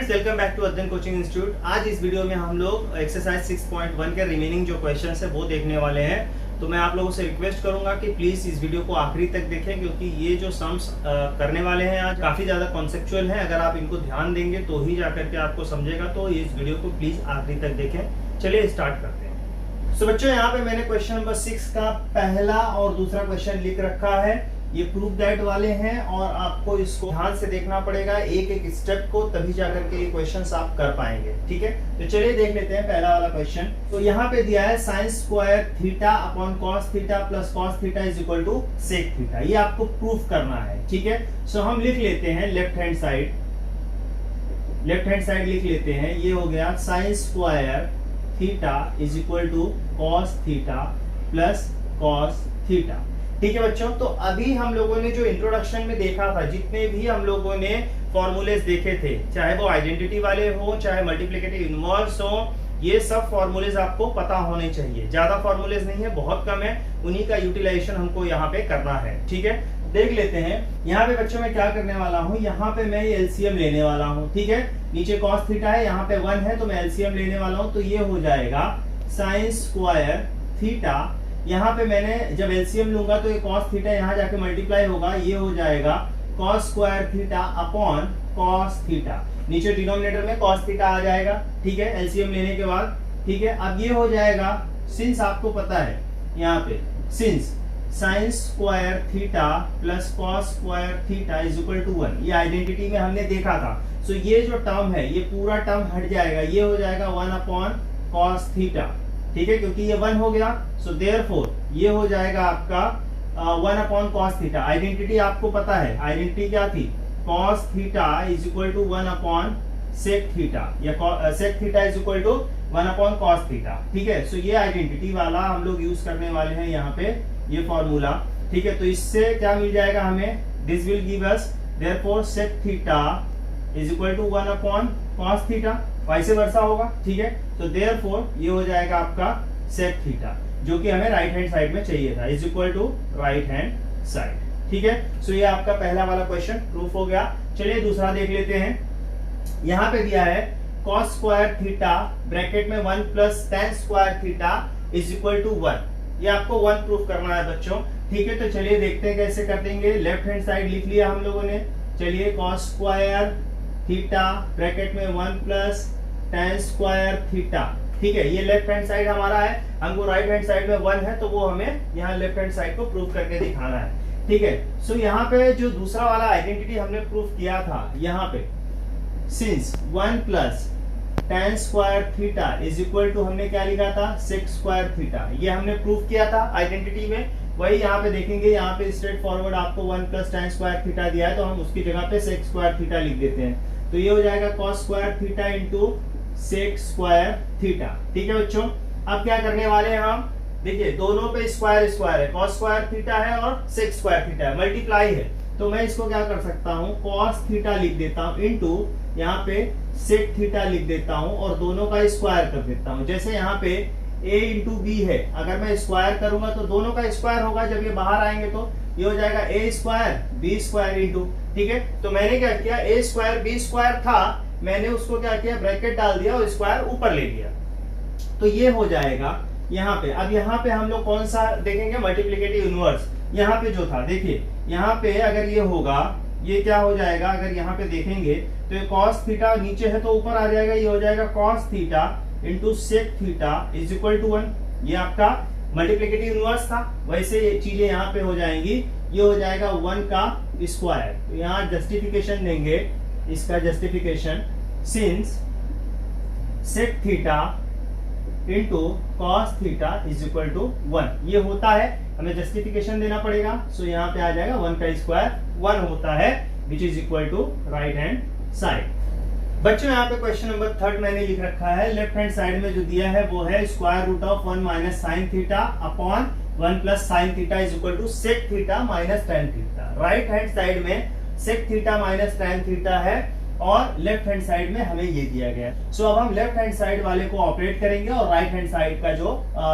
Guys, welcome back to अध्ययन coaching institute. आज इस वीडियो में हम लोग एक्सरसाइज 6.1 के रिमेनिंग जो क्वेश्चंस है वो देखने वाले हैं। तो मैं आप लोगों से रिक्वेस्ट करूंगा कि प्लीज इस वीडियो को आखिरी तक देखें, क्योंकि ये जो सम्स करने वाले हैं आज काफी ज्यादा कॉन्सेप्चुअल है। अगर आप इनको ध्यान देंगे तो ही जाकर के आपको समझेगा। तो इस वीडियो को प्लीज आखिरी तक देखें। चलिए स्टार्ट करते हैं। सो बच्चों, यहाँ पे मैंने क्वेश्चन नंबर 6 का पहला और दूसरा क्वेश्चन लिख रखा है। ये प्रूफ दैट वाले हैं और आपको इसको ध्यान से देखना पड़ेगा, एक एक स्टेप को, तभी जाकर के ये क्वेश्चंस आप कर पाएंगे। ठीक है, तो चलिए देख लेते हैं पहला वाला क्वेश्चन। तो यहाँ पे दिया है sine square theta upon cos theta plus cos theta is equal to sec theta. ये आपको प्रूफ करना है। ठीक है, सो हम लिख लेते हैं लेफ्ट हैंड साइड लिख लेते हैं। ये हो गया sine square theta is equal to cos theta plus cos theta. ठीक है बच्चों, तो अभी हम लोगों ने जो इंट्रोडक्शन में देखा था, जितने भी हम लोगों ने फॉर्मूलेस देखे थे, चाहे वो आइडेंटिटी वाले हो चाहे मल्टीप्लिकेटिव इनवर्स हो, ये सब फॉर्मूलेस आपको पता होने चाहिए। ज्यादा फॉर्मूलेस नहीं है, बहुत कम है, उन्हीं का यूटिलाइजेशन हमको यहाँ पे करना है। ठीक है, देख लेते हैं। यहाँ पे बच्चों मैं क्या करने वाला हूँ, यहाँ पे मैं एलसीएम लेने वाला हूँ। ठीक है, नीचे कॉस थीटा है, यहाँ पे 1 है, तो मैं एलसीएम लेने वाला हूँ। तो ये हो जाएगा साइन स्क्वायर थीटा। यहाँ पे मैंने जब एलसीएम लूंगा तो ये कॉस थीटा यहाँ जाके मल्टीप्लाई होगा, ये हो जाएगा cos square theta upon cos theta. नीचे डिनोमिनेटर में कॉस थीटा आ जाएगा। ठीक है, एलसीएम लेने के बाद। ठीक है, अब ये हो जाएगा, सिंस आपको पता है यहाँ पे since sine square theta plus cos square theta is equal to 1, ये आइडेंटिटी में हमने देखा था। सो ये जो टर्म है ये पूरा टर्म हट जाएगा, ये हो जाएगा 1 अपॉन कॉस थीटा। ठीक है, क्योंकि ये 1 हो गया, सो देयरफॉर ये हो जाएगा आपका 1 अपॉन कॉस थीटा। आइडेंटिटी आपको पता है, आइडेंटिटी क्या थी, cos theta is equal to 1 upon sec theta, या sec theta is equal to 1 upon cos theta. ठीक है, सो ये आइडेंटिटी वाला हम लोग यूज करने वाले हैं यहाँ पे, ये फॉर्मूला। ठीक है, तो इससे क्या मिल जाएगा हमें, this will give us therefore sec theta is equal to 1 upon cos theta, vice versa होगा। ठीक है, तो देयरफॉर ये हो जाएगा आपका सेक थीटा, जो कि हमें राइट हैंड साइड में चाहिए था, is equal to right hand side. ठीक है, सो ये आपका पहला वाला क्वेश्चन प्रूफ हो गया। चलिए दूसरा देख लेते हैं। यहाँ पे दिया है कॉस स्क्वायर थीटा ब्रैकेट में 1 plus tan square theta is equal to 1। ये आपको 1 प्रूफ करना है बच्चों। ठीक है, तो चलिए देखते हैं कैसे कर देंगे। लेफ्ट हैंड साइड लिख लिया हम लोगों ने। चलिए कॉस स्क्वायर थीटा ब्रैकेट में 1 प्लस टेन स्क्वायर थीटा। ठीक है, ये लेफ्ट हैंड साइड हमारा है, हमको राइट हैंड साइड में 1 है, तो वो हमें यहाँ लेफ्ट हैंड साइड को प्रूफ करके दिखाना है। ठीक है, सो यहाँ पे जो दूसरा वाला आइडेंटिटी हमने प्रूफ किया था, यहाँ पे since 1 plus tan square theta is equal to हमने क्या लिखा था, सेक स्क्वायर थीटा। ये हमने प्रूफ किया था आइडेंटिटी में। वही यहाँ पे देखेंगे, यहाँ पे स्ट्रेट फॉरवर्ड आपको 1 प्लस टेन स्क्वायर थीटा दिया है, तो हम उसकी जगह पे सेक स्क्वायर थीटा लिख देते हैं। तो ये हो जाएगा cos square theta into sec square theta. ठीक है बच्चों, अब क्या करने वाले हैं हम, देखिए दोनों पे स्क्वायर स्क्वायर है, कॉस स्क्वायर थीटा है और सेक स्क्वायर थीटा है, मल्टीप्लाई है। तो मैं इसको क्या कर सकता हूँ, कॉस थीटा लिख देता हूँ इंटू यहाँ पे सेक थीटा लिख देता हूँ और दोनों का स्क्वायर कर देता हूँ। जैसे यहाँ पे a इंटू बी है, अगर मैं स्क्वायर करूंगा तो दोनों का स्क्वायर होगा, जब ये बाहर आएंगे तो ये हो जाएगा a square B square into. ठीक है, तो मैंने क्या किया, a स्क्वायर बी स्क्वायर था, मैंने उसको क्या किया, ब्रैकेट डाल दिया और स्क्वायर ऊपर ले लिया। तो ये हो जाएगा यहाँ पे। अब यहाँ पे हम लोग कौन सा देखेंगे, मल्टीप्लिकेटिव इनवर्स। यहाँ पे जो था, देखिए यहाँ पे अगर ये होगा, ये क्या हो जाएगा, अगर यहाँ पे देखेंगे तो ये कॉस थीटा नीचे है तो ऊपर आ जाएगा, ये हो जाएगा cos theta into sec theta is equal to 1। ये आपका मल्टीप्लिकेटिव इनवर्स था, वैसे ये चीजें यहाँ पे हो जाएंगी। ये हो जाएगा 1 का स्क्वायर। तो यहाँ जस्टिफिकेशन देंगे, इसका justification since sec theta into cos theta is equal to 1। ये होता है, हमें जस्टिफिकेशन देना पड़ेगा। सो यहाँ पे आ जाएगा 1 का स्क्वायर 1 होता है, which is equal to right hand side. बच्चों यहाँ पे क्वेश्चन नंबर 3 मैंने लिख रखा है। लेफ्ट हैंड साइड में जो दिया है वो है square root of 1 minus sine theta upon 1 plus sine theta is equal to sec theta minus tan theta. Right hand side में sec theta minus tan theta है और लेफ्ट हैंड साइड में हमें ये दिया गया है। सो अब हम लेफ्ट हैंड साइड वाले को ऑपरेट करेंगे और राइट हैंड साइड का जो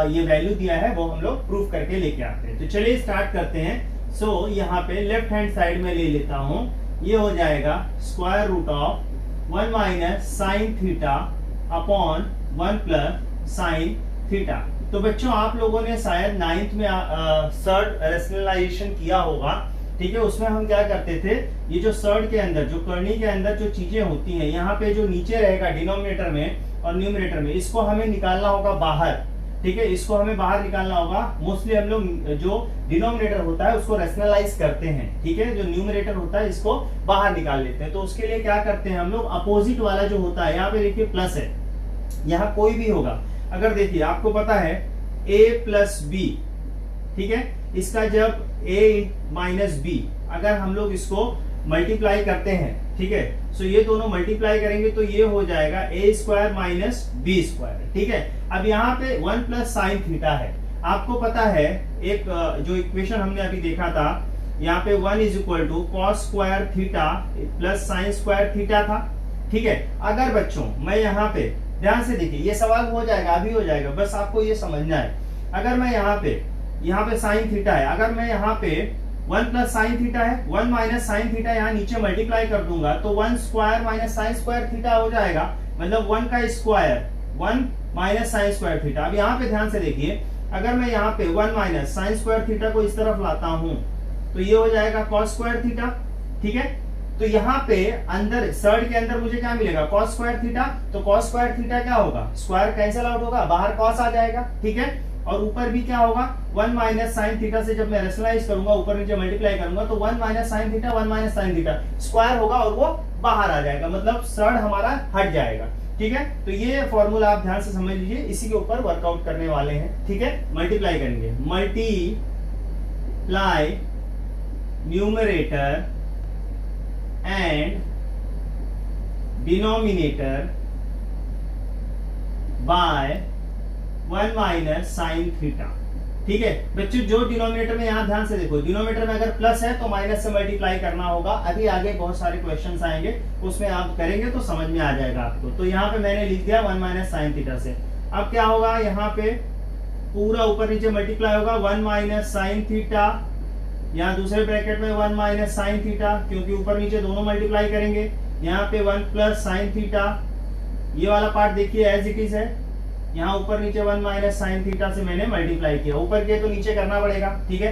ये वैल्यू दिया है वो हम लोग प्रूफ करके लेके आते हैं। तो चलिए स्टार्ट करते हैं। सो यहाँ पे लेफ्ट हैंड साइड में ले लेता हूँ, ये हो जाएगा square root of 1 minus sine theta upon 1 plus sine theta. तो बच्चों आप लोगों ने शायद 9th में सर्ड रेशनलाइजेशन किया होगा, ठीक है। उसमें हम क्या करते थे, ये जो सर्ड के अंदर, जो करनी के अंदर जो चीजें होती हैं, यहाँ पे जो नीचे रहेगा डिनोमिनेटर में और न्यूमरेटर में, इसको हमें निकालना होगा बाहर, ठीक है। इसको हमें बाहर निकालना होगा। मोस्टली हम लोग जो डिनोमिनेटर होता है उसको रेशनलाइज करते हैं, ठीक है। जो न्यूमरेटर होता है इसको बाहर निकाल लेते हैं। तो उसके लिए क्या करते हैं हम लोग, अपोजिट वाला जो होता है, यहाँ पे देखिए प्लस है, यहाँ कोई भी होगा। अगर देखिए आपको पता है a प्लस बी, ठीक है, इसका जब a माइनस बी अगर हम लोग इसको मल्टीप्लाई करते हैं, ठीक है, सो ये दोनों मल्टीप्लाई करेंगे तो ये हो जाएगा a square minus B square, ठीक है। अब यहाँ पे 1 प्लस साइन थीटा है। आपको पता है एक जो इक्वेशन हमने अभी देखा था, यहाँ पे 1 is equal to cos square theta plus sine square theta था, ठीक है। अगर बच्चों मैं यहाँ पे ध्यान से देखिए, ये सवाल हो जाएगा, अभी हो जाएगा, बस आपको ये समझना है। अगर मैं यहाँ पे साइन थीटा है, अगर मैं यहाँ पे 1 प्लस साइन थीटा है, 1 माइनस साइन थीटा यहाँ नीचे मल्टीप्लाई कर दूंगा तो 1 square minus sine square theta हो जाएगा, मतलब 1 का square 1 minus sine square theta. अब यहाँ पे ध्यान से देखिए, अगर मैं यहाँ पे 1 माइनस साइन स्क्वायर थीटा को इस तरफ लाता हूं तो ये हो जाएगा कॉस स्क्वायर थीटा, ठीक है। तो यहाँ पे अंदर सर्ड के अंदर मुझे क्या मिलेगा, कॉस स्क्वायर थीटा। तो कॉस स्क्वायर थीटा क्या होगा, स्क्वायर कैंसिल आउट होगा, बाहर कॉस आ जाएगा, ठीक है। और ऊपर भी क्या होगा, 1 माइनस साइन थीटा से जब मैं रेशनलाइज करूंगा, ऊपर नीचे मल्टीप्लाई करूंगा तो 1 minus sine theta 1 minus sine theta square होगा और वो बाहर आ जाएगा, मतलब सर्ड हमारा हट जाएगा, ठीक है। तो ये फॉर्मूला आप ध्यान से समझ लीजिए, इसी के ऊपर वर्कआउट करने वाले हैं, ठीक है। मल्टीप्लाई करेंगे, multiply numerator and denominator by 1 minus sine theta, ठीक है। बच्चों जो डिनोमिनेटर में, यहाँ ध्यान से देखो, डिनोमिनेटर में अगर प्लस है तो माइनस से मल्टीप्लाई करना होगा। अभी आगे बहुत सारे क्वेश्चंस आएंगे, उसमें आप करेंगे तो समझ में आ जाएगा आपको। तो यहाँ पे मैंने लिख दिया 1 माइनस साइन थीटा से। अब क्या होगा, यहाँ पे पूरा ऊपर नीचे मल्टीप्लाई होगा, 1 माइनस साइन थीटा, यहाँ दूसरे ब्रैकेट में 1 माइनस साइन थीटा, क्योंकि ऊपर नीचे दोनों मल्टीप्लाई करेंगे। यहाँ पे 1 प्लस साइन थीटा, ये वाला पार्ट देखिए एज इट इज है, यहाँ ऊपर नीचे 1 माइनस साइन थीटा से मैंने मल्टीप्लाई किया, ऊपर के तो नीचे करना पड़ेगा, ठीक है।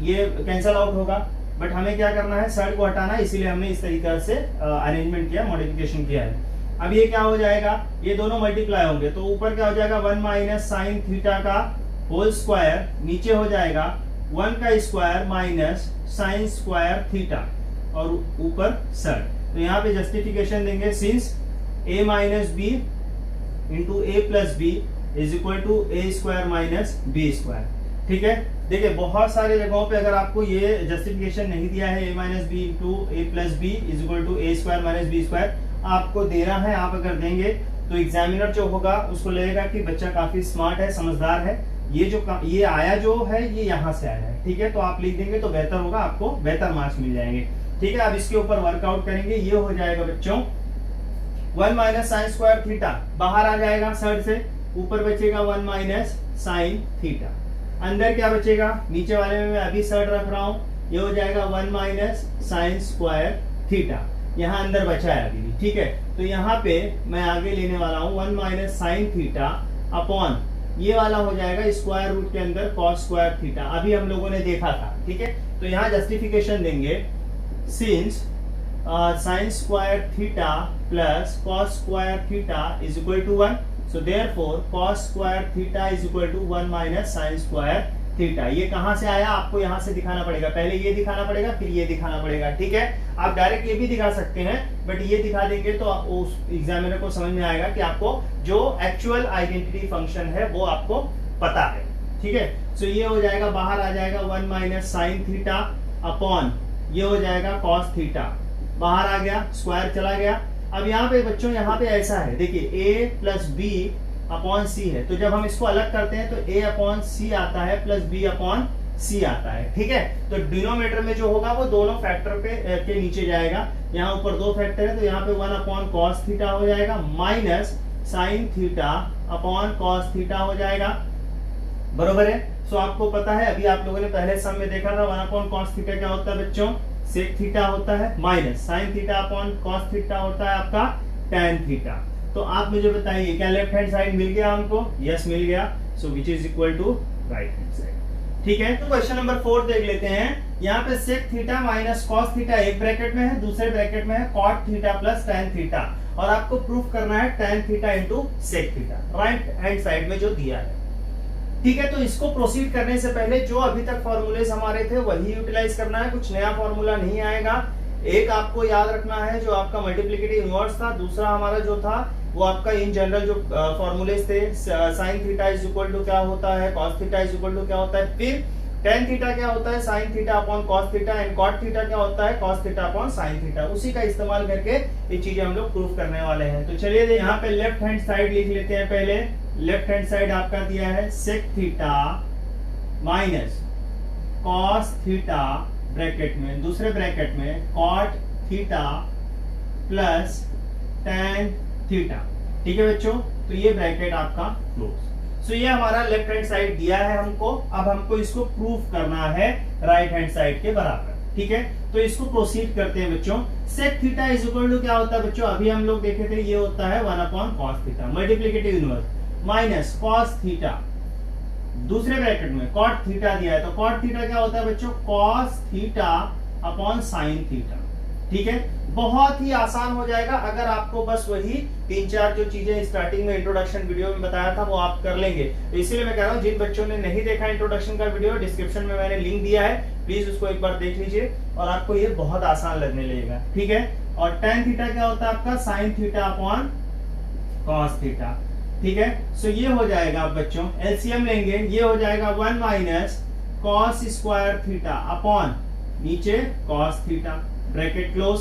ये कैंसल आउट होगा, बट हमें क्या करना है, सर्ड को हटाना, इसीलिए हमने इस तरीके से अरेंजमेंट किया, मॉडिफिकेशन किया है। अब ये क्या हो जाएगा, ये दोनों मल्टीप्लाई होंगे तो ऊपर क्या हो जाएगा, 1 माइनस साइन थीटा का होल स्क्वायर, नीचे हो जाएगा 1 का square minus sine square theta और ऊपर सर्ड। तो यहाँ पे जस्टिफिकेशन देंगे, since a minus B into A plus B is equal to A square minus B square, ठीक है। देखिए बहुत सारे जगहों पे अगर आपको ये जस्टिफिकेशन नहीं दिया है, a minus B into A plus B is equal to A square minus B square आपको दे रहा है, आप अगर देंगे तो एग्जामिनर जो होगा उसको लगेगा कि बच्चा काफी स्मार्ट है, समझदार है, ये आया जो है ये यहाँ से आया है, ठीक है। तो आप लिख देंगे तो बेहतर होगा, आपको बेहतर मार्क्स मिल जाएंगे, ठीक है। अब इसके ऊपर वर्कआउट करेंगे, ये हो जाएगा बच्चों 1 माइनस साइन स्क्वायर थीटा बाहर आ जाएगा सर्ड से, ऊपर बचेगा 1 माइनस साइन थीटा, अंदर क्या बचेगा, नीचे वाले में मैं अभी सर्ड रख रहा हूं, ये हो जाएगा 1 माइनस साइन स्क्वायर थीटा, यहाँ अंदर बचा है अभी, ठीक है। तो यहाँ पे मैं आगे लेने वाला हूँ 1 माइनस साइन थीटा अपॉन ये वाला हो जाएगा स्क्वायर रूट के अंदर कॉस स्क्वायर थीटा, अभी हम लोगों ने देखा था, ठीक है। तो यहाँ जस्टिफिकेशन देंगे, since sine square theta plus cos square theta is equal to 1, so therefore cos square theta is equal to 1 minus sine square theta. ये कहां से आया, आपको यहां से दिखाना पड़ेगा, पहले ये दिखाना पड़ेगा फिर ये दिखाना पड़ेगा, ठीक है। आप डायरेक्ट ये भी दिखा सकते हैं, बट ये दिखा देंगे तो उस एग्जामिनर को समझ में आएगा कि आपको जो एक्चुअल आइडेंटिटी फंक्शन है वो आपको पता है, ठीक है। सो ये हो जाएगा, बाहर आ जाएगा 1 माइनस साइन थीटा अपॉन ये हो जाएगा कॉस थीटा, बाहर आ गया, स्क्वायर चला गया। अब यहाँ पे बच्चों, यहाँ पे ऐसा है, देखिए a प्लस बी अपॉन सी है, तो जब हम इसको अलग करते हैं तो a अपॉन सी आता है प्लस b अपॉन सी आता है, ठीक है। तो डिनोमिनेटर में जो होगा वो दोनों फैक्टर पे के नीचे जाएगा, यहाँ ऊपर 2 फैक्टर है तो यहाँ पे 1 अपॉन कॉस थीटा हो जाएगा minus sine theta upon cos theta हो जाएगा, बरोबर है। सो आपको पता है, अभी आप लोगों ने पहले सम में देखा था 1 अपॉन कॉस थीटा क्या होता है बच्चों, सेक थीटा होता है minus sine theta upon cos theta होता है आपका tan थीटा। तो आप मुझे बताइए क्या लेफ्ट हैंड साइड मिल गया हमको? यस मिल गया। So which is equal to right hand side. ठीक है, तो क्वेश्चन नंबर 4 देख लेते हैं। यहाँ पे sec theta minus cos theta एक ब्रैकेट में है, दूसरे ब्रैकेट में है cot theta plus tan theta, और आपको प्रूफ करना है tan theta into sec theta right hand side में जो दिया है। ठीक है, तो इसको प्रोसीड करने से पहले जो अभी तक फॉर्मूलेज हमारे थे वही यूटिलाइज करना है, कुछ नया फॉर्मूला नहीं आएगा। एक आपको याद रखना है जो आपका मल्टीप्लिकेटिव इनवर्स था, दूसरा हमारा जो था वो आपका इन जनरल जो फॉर्मूलेज थे, sine theta is equal to क्या होता है, cos theta is equal to क्या होता है, फिर tan थीटा क्या होता है, sine theta upon cos theta, and cot theta क्या होता है, cos theta upon sine theta. उसी का इस्तेमाल करके ये चीजें हम लोग प्रूफ करने वाले हैं। तो चलिए यहाँ पे लेफ्ट हैंड साइड लिख लेते हैं। पहले लेफ्ट हैंड साइड आपका दिया है sec theta minus cos theta bracket में, दूसरे ब्रैकेट में cot theta plus tan theta. ठीक है बच्चों, तो ये ब्रैकेट आपका क्लोज। सो ये हमारा लेफ्ट हैंड साइड दिया है हमको, अब हमको इसको प्रूफ करना है राइट हैंड साइड के बराबर। ठीक है, तो इसको प्रोसीड करते हैं बच्चों। Sec theta is equal to क्या होता है बच्चों, अभी हम लोग देखे थे ये होता है 1 upon cos theta multiplicative inverse minus cos theta, दूसरे ब्रैकेट में कॉट थीटा दिया है, तो कॉट थीटा क्या होता है बच्चों, cos theta upon sine theta. ठीक है, बहुत ही आसान हो जाएगा अगर आपको बस वही 3-4 जो चीजें स्टार्टिंग में इंट्रोडक्शन वीडियो में बताया था वो आप कर लेंगे। तो इसीलिए मैं कह रहा हूं जिन बच्चों ने नहीं देखा इंट्रोडक्शन का वीडियो, डिस्क्रिप्शन में मैंने लिंक दिया है, प्लीज उसको एक बार देख लीजिए और आपको ये बहुत आसान लगने लगेगा। ठीक है, और tan थीटा क्या होता है आपका, sign theta upon cos theta. ठीक है, सो ये हो जाएगा बच्चों, एलसीएम लेंगे, ये हो जाएगा 1 minus cos square theta upon नीचे कॉस थीटा, ब्रैकेट क्लोज।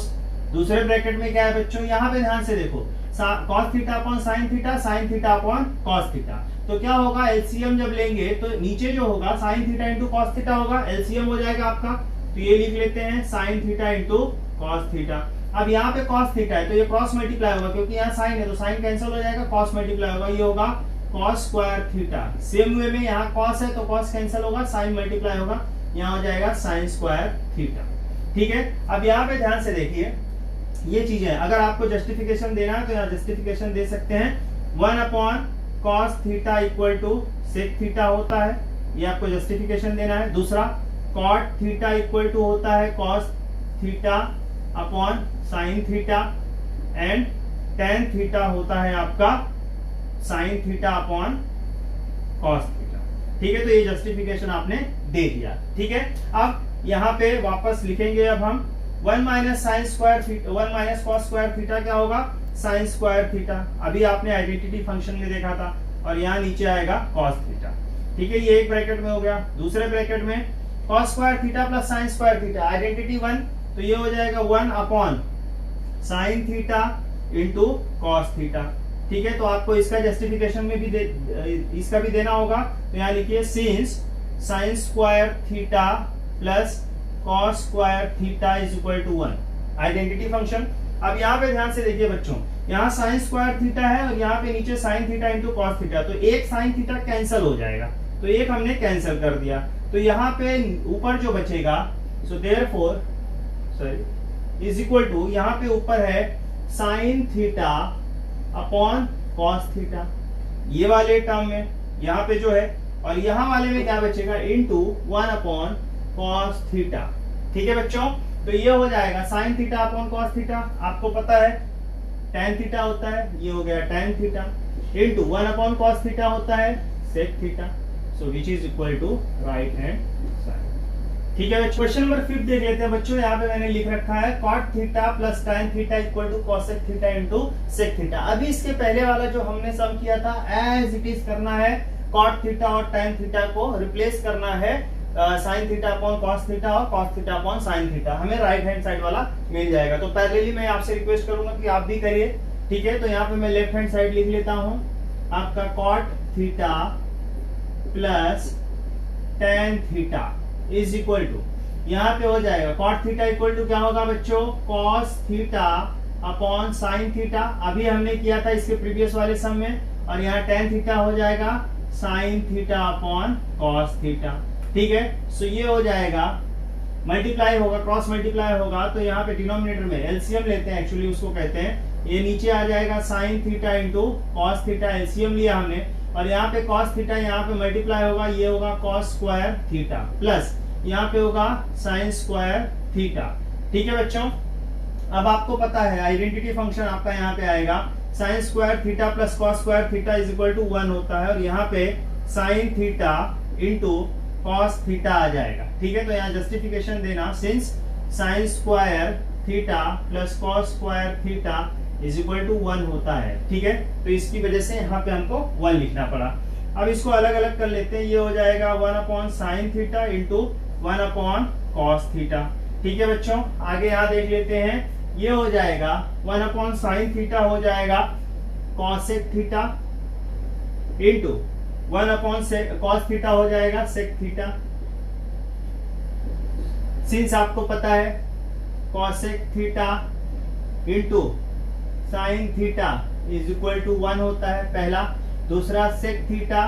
दूसरे ब्रैकेट में क्या है बच्चों, यहाँ पे ध्यान से देखो, cos theta upon sine theta, sign theta upon cos theta. तो क्या होगा, एलसीएम जब लेंगे तो नीचे जो होगा sign theta into cos theta होगा, एलसीएम हो जाएगा आपका। तो ये लिख लेते हैं sign theta into cos theta. अब यहाँ पे कॉस थीटा है तो ये क्रॉस मल्टीप्लाई होगा, क्योंकि यहाँ साइन है तो साइन कैंसिल हो जाएगा, कॉस मल्टीप्लाई होगा, ये होगा cos square theta. Same way में यहाँ कॉस है तो कॉस कैंसिल होगा, साइन मल्टीप्लाई होगा, यहाँ हो जाएगा साइन स्क्वायर थीटा। ठीक है, अब यहाँ पे ध्यान से देखिए ये चीजें, अगर आपको जस्टिफिकेशन देना है तो यहाँ जस्टिफिकेशन दे सकते हैं। 1 upon cos theta equal to sec theta होता है, ये आपको जस्टिफिकेशन देना है। दूसरा कॉट थीटा इक्वल टू होता है cos theta upon sine theta, and tan theta होता है आपका sign theta upon cos theta. ठीक है, तो ये जस्टिफिकेशन आपने दे दिया। ठीक है, अब यहाँ पे वापस लिखेंगे, अब हम 1 minus sine square theta, 1 minus cos square theta क्या होगा, साइन स्क्वायर थीटा। अभी आपने आइडेंटिटी फंक्शन में देखा था, और यहाँ नीचे आएगा कॉस थीटा। ठीक है, ये एक ब्रैकेट में हो गया। दूसरे ब्रैकेट में cos square theta plus sine square theta, identity 1, तो ये हो जाएगा 1 upon sine theta into cos theta. ठीक है, तो आपको इसका जस्टिफिकेशन में भी इसका भी देना होगा, तो यहाँ लिखिए since sine square theta plus cos square theta is equal to 1, identity function. अब यहाँ पे ध्यान से देखिए बच्चों, यहाँ साइन स्क्वायर थीटा है और यहाँ पे नीचे sign theta into cos theta, तो एक साइन थीटा कैंसिल हो जाएगा, तो एक हमने कैंसिल कर दिया। तो यहाँ पे ऊपर जो बचेगा, so therefore sorry is equal to, यहाँ पे ऊपर है sine theta upon cos theta, ये वाले टर्म में यहाँ पे जो है, और यहाँ वाले में क्या बचेगा, इनटू 1 अपॉन कॉस थीटा। ठीक है बच्चों, तो ये हो जाएगा sign theta upon cos theta, आपको पता है tan थीटा होता है, ये हो गया tan theta, into 1 upon cos theta होता है sec theta, so which is equal to right hand side. ठीक है, क्वेश्चन नंबर 5 देख लेते हैं बच्चों। यहाँ पे मैंने लिख रखा है cot theta plus tan theta equal to cosec theta into sec theta. अभी इसके पहले वाला जो हमने सम किया था एज इट इज करना है, कॉट थीटा और tan थीटा को रिप्लेस करना है sine theta upon cos theta और cos theta upon sine theta, हमें राइट हैंड साइड वाला मिल जाएगा। तो पैरेलली मैं आपसे रिक्वेस्ट करूंगा कि आप भी करिए। ठीक है, तो यहाँ पे मैं लेफ्ट हैंड साइड लिख लेता हूँ, आपका cot theta plus tan theta is equal to, यहाँ पे हो जाएगा कॉट थीटा इक्वल टू क्या होगा बच्चों, cos theta upon sine theta, अभी हमने किया था इसके प्रीवियस वाले सम में, और यहाँ tan थीटा हो जाएगा sign theta upon cos theta. ठीक है, सो ये हो जाएगा मल्टीप्लाई होगा, क्रॉस मल्टीप्लाई होगा, तो यहाँ पे डिनोमिनेटर में एलसीएम लेते हैं, एक्चुअली उसको कहते हैं, ये नीचे आ जाएगा sign theta into cos theta, LCM लिया हमने, और यहाँ पे कॉस थीटा यहाँ पे मल्टीप्लाई होगा, ये होगा कॉस स्क्वायर थीटा, प्लस यहाँ पे होगा साइन स्क्वायर थीटा। ठीक है बच्चों, अब आपको पता है आइडेंटिटी फंक्शन आपका यहाँ पे आएगा sine square theta plus cos square theta is equal to 1 होता है, और यहाँ पे sine theta into cos theta आ जाएगा। ठीक है, तो यहाँ जस्टिफिकेशन देना, since sine square theta plus cos square theta is equal to 1 होता है। ठीक है, तो इसकी वजह से यहाँ पे हमको 1 लिखना पड़ा। अब इसको अलग अलग कर लेते हैं, ये हो जाएगा 1 upon sine theta into 1 upon cos theta. ठीक है बच्चों, आगे यहाँ देख लेते हैं, ये हो जाएगा 1 अपॉन साइन थीटा हो जाएगा cosec theta into 1 upon cos theta हो जाएगा सेक थीटा। सिंस आपको पता है cosec theta into sine theta is equal to 1 होता है पहला, दूसरा sec theta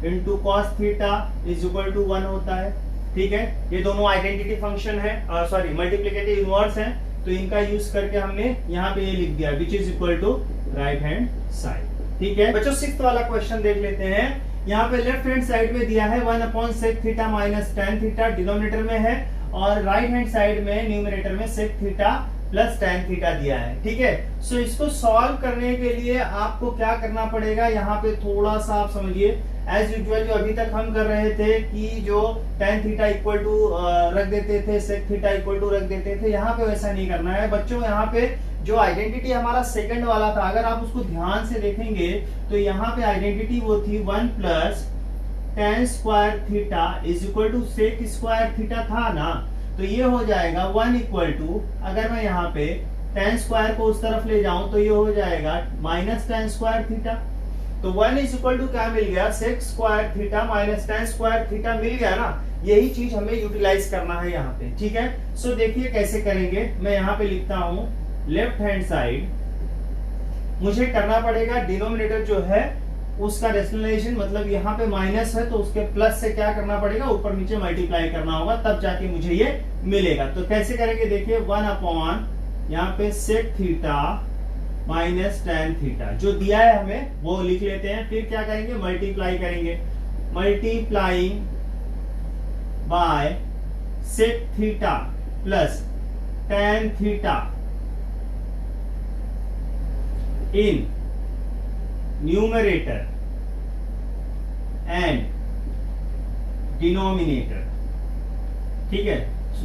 into cos theta is equal to 1 होता है। ठीक है, ये दोनों आइडेंटिटी फंक्शन है, सॉरी मल्टीप्लिकेटिव इनवर्स है, तो इनका यूज करके हमने यहाँ पे ये लिख दिया which is equal to right hand side. ठीक है बच्चों, 6th वाला क्वेश्चन देख लेते हैं। यहाँ पे लेफ्ट हैंड साइड में दिया है 1 upon sec theta minus tan theta, denominator में है, और राइट हैंड साइड में न्यूमरेटर में sec theta plus tan theta दिया है। ठीक है, सो इसको सॉल्व करने के लिए आपको क्या करना पड़ेगा, यहाँ पे थोड़ा सा आप समझिए, एज यूजुअल जो अभी तक हम कर रहे थे कि जो टेन थीटा इक्वल टू रख देते थे, सेक थीटा इक्वल टू रख देते थे, यहाँ पे वैसा नहीं करना है बच्चों। यहाँ पे जो आइडेंटिटी हमारा सेकंड वाला था, अगर आप उसको ध्यान से देखेंगे तो यहाँ पे आइडेंटिटी वो थी 1 plus tan square theta is equal to sec square theta था ना, तो ये हो जाएगा 1 इक्वल टू, अगर मैं यहाँ पे टेन स्क्वायर को उस तरफ ले जाऊं तो ये हो जाएगा माइनस टेन स्क्वायर थीटा, तो 1 इज इक्वल टू क्या मिल गया, sec square theta minus tan square theta मिल गया ना। यही चीज हमें यूटिलाइज करना है यहाँ पे। ठीक है, सो देखिए कैसे करेंगे, मैं यहाँ पे लिखता हूं लेफ्ट हैंड साइड, मुझे करना पड़ेगा डिनोमिनेटर जो है उसका रेशनलाइजेशन, मतलब यहाँ पे माइनस है तो उसके प्लस से क्या करना पड़ेगा, ऊपर नीचे मल्टीप्लाई करना होगा, तब जाके मुझे ये मिलेगा। तो कैसे करेंगे देखिए, 1 अपॉन यहाँ पे sec theta minus tan theta जो दिया है हमें वो लिख लेते हैं, फिर क्या करेंगे, मल्टीप्लाई करेंगे, multiplying by sec theta plus tan theta in numerator and denominator. ठीक है,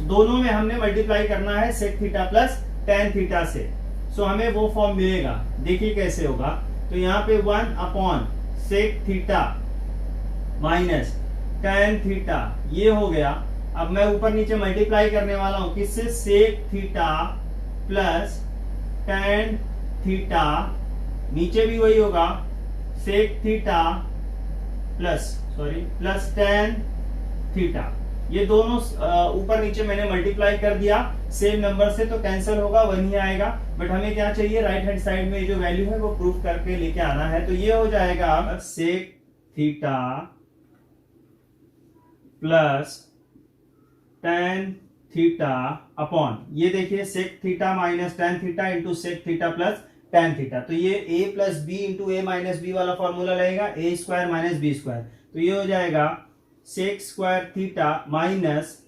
दोनों में हमने मल्टीप्लाई करना है sec theta plus tan theta से, सो हमें वो फॉर्म मिलेगा। देखिए कैसे होगा, तो यहाँ पे 1 upon sec theta minus tan theta ये हो गया। अब मैं ऊपर नीचे मल्टीप्लाई करने वाला हूं किससे, sec theta plus tan theta, नीचे भी वही होगा sec theta plus tan theta, ये दोनों ऊपर नीचे मैंने मल्टीप्लाई कर दिया सेम नंबर से, तो कैंसिल होगा, वही आएगा। बट हमें क्या चाहिए, राइट हैंड साइड में जो वैल्यू है वो प्रूफ करके लेके आना है, तो ये हो जाएगा sec theta plus tan theta upon, ये देखिए sec theta minus tan theta into sec theta plus tan theta, तो ये a plus b into a minus b वाला फॉर्मूला लगेगा, a square minus B square, तो ये हो जाएगा sec square theta minus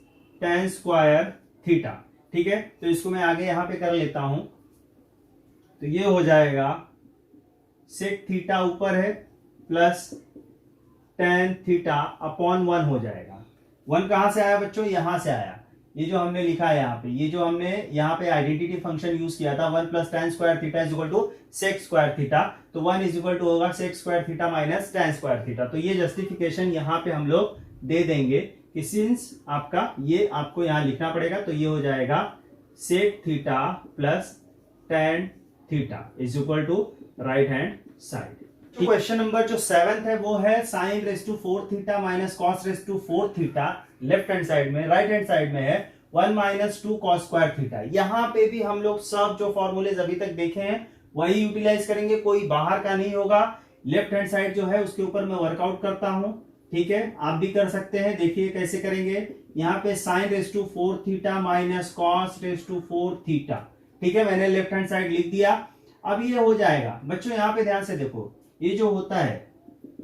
tan square theta. ठीक है, तो इसको मैं आगे यहां पे कर लेता हूं, तो ये हो जाएगा सेक थीटा ऊपर है प्लस टेन थीटा अपॉन 1 हो जाएगा। 1 कहां से आया बच्चों, यहां से आया, ये जो हमने लिखा है यहाँ पे, ये जो हमने यहाँ पे आइडेंटिटी फंक्शन यूज किया था 1 plus tan square theta is equal to sec square theta, तो 1 इज इक्वल टू होगा sec square theta minus tan square theta. तो ये जस्टिफिकेशन यहाँ पे हम लोग दे देंगे कि सिंस आपका ये आपको यहाँ लिखना पड़ेगा, तो ये हो जाएगा sec theta plus tan theta is equal to right hand side. Question number जो 7th है वो है sine raise to 4 theta minus cos raise to 4 theta, left hand side में, राइट हैंड साइड में है 1 माइनस 2 कॉस स्क्वायर थीटा। यहाँ पे भी हम लोग सब जो फॉर्मूलेज अभी तक देखे हैं वही यूटिलाइज करेंगे, कोई बाहर का नहीं होगा। लेफ्ट हैंड साइड जो है उसके ऊपर मैं वर्कआउट करता हूं, ठीक है, आप भी कर सकते हैं। देखिए कैसे करेंगे, यहाँ पे sine raise to 4 theta minus cos raise to 4 theta. ठीक है, मैंने लेफ्ट हैंड साइड लिख दिया। अब ये हो जाएगा बच्चों, यहाँ पे ध्यान से देखो, ये जो होता है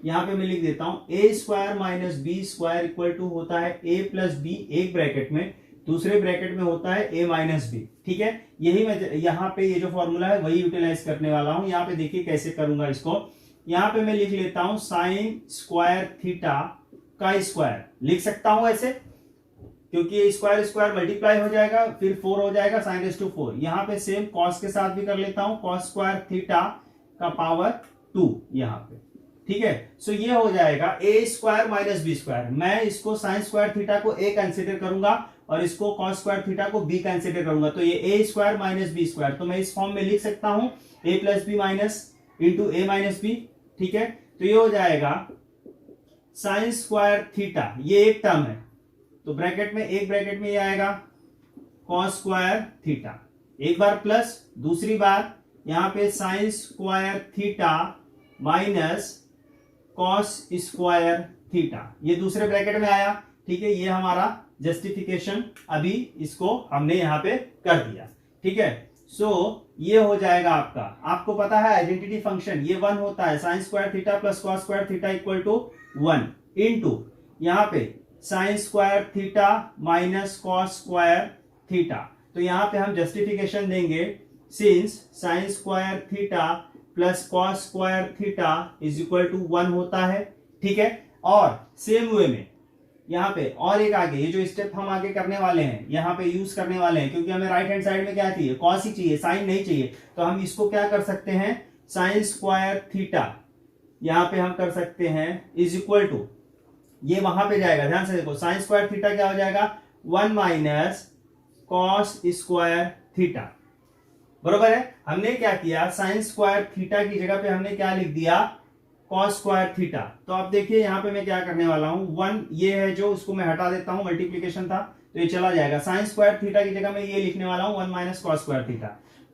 यहाँ पे मैं लिख देता हूं A square minus B square equal to होता है ए प्लस बी, एक ब्रैकेट में, दूसरे ब्रैकेट में होता है ए माइनस बी। ठीक है, यही मैं यहाँ पे ये जो फॉर्मूला है वही यूटिलाइज करने वाला हूं। यहाँ पे देखिए कैसे करूंगा इसको, यहाँ पे मैं लिख लेता हूं साइन स्क्वायर थीटा का स्क्वायर लिख सकता हूं ऐसे, क्योंकि ये स्क्वायर स्क्वायर मल्टीप्लाई हो जाएगा, फिर 4 हो जाएगा साइन रेस टू 4। यहाँ पे सेम कॉस के साथ भी कर लेता हूं, कॉस स्क्वायर थीटा का पावर 2 यहाँ पे। ठीक है, सो ये हो जाएगा ए स्क्वायर माइनस बी स्क्वायर। मैं इसको साइन स्क्वायर थीटा को ए कंसिडर करूंगा और इसको कॉस स्क्वायर थीटा को बी कंसिडर करूंगा, तो ये ए स्क्वायर माइनस बी स्क्वायर, तो मैं इस फॉर्म में लिख सकता हूं ए plus B minus into a minus b. ठीक है, तो ये हो जाएगा साइन स्क्वायर थीटा, ये एक टर्म है तो ब्रैकेट में, एक ब्रैकेट में ये आएगा कॉस स्क्वायर थीटा, एक बार प्लस, दूसरी बार यहां पे sine square theta minus cos square theta, ये दूसरे ब्रैकेट में आया। ठीक है, ये हमारा जस्टिफिकेशन अभी इसको हमने यहां पे कर दिया। ठीक है, सो ये हो जाएगा आपका, आपको पता है आइडेंटिटी फंक्शन ये 1 होता है, sine square theta plus cos square theta equal to 1 into यहाँ पे sine square theta minus cos square theta. तो यहाँ पे हम जस्टिफिकेशन देंगे, since sine square theta plus cos square theta is equal to 1 होता है। ठीक है, और सेम वे में यहाँ पे और एक आगे, ये जो स्टेप हम आगे करने वाले हैं यहाँ पे यूज करने वाले हैं, क्योंकि हमें राइट हैंड साइड में क्या चाहिए, कॉस ही चाहिए, साइन नहीं चाहिए, तो हम इसको क्या कर सकते हैं, साइन स्क्वायर थीटा यहाँ पे हम कर सकते हैं इज इक्वल टू, ये वहां पे जाएगा, ध्यान से देखो, साइन स्क्वायर थीटा क्या हो जाएगा 1 माइनस कॉस स्क्वायर थीटा। बरोबर है, हमने क्या किया, साइन स्क्वायर थीटा की जगह पे हमने क्या लिख दिया, कॉस स्क्वायर थीटा। तो अब देखिए यहाँ पे मैं क्या करने वाला हूं, 1 ये है जो, उसको मैं हटा देता हूं, मल्टीप्लीकेशन था तो ये चला जाएगा, साइन स्क्वायर थीटा की जगह मैं ये लिखने वाला हूं 1 माइनस कॉस स्क्वायर थीटा।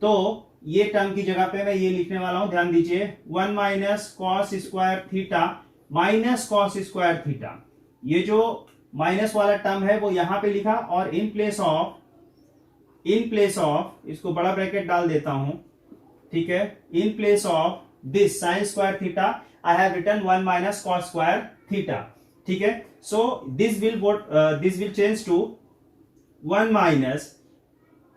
तो ये टर्म की जगह पे मैं ये लिखने वाला हूं, ध्यान दीजिए, 1 minus cos square theta minus cos square theta. ये जो माइनस वाला टर्म है वो यहां पे लिखा, और इन प्लेस ऑफ इसको बड़ा ब्रैकेट डाल देता हूं। ठीक है, in place of this sign square theta I have written 1 minus cos square theta. ठीक है, so this will change to 1 minus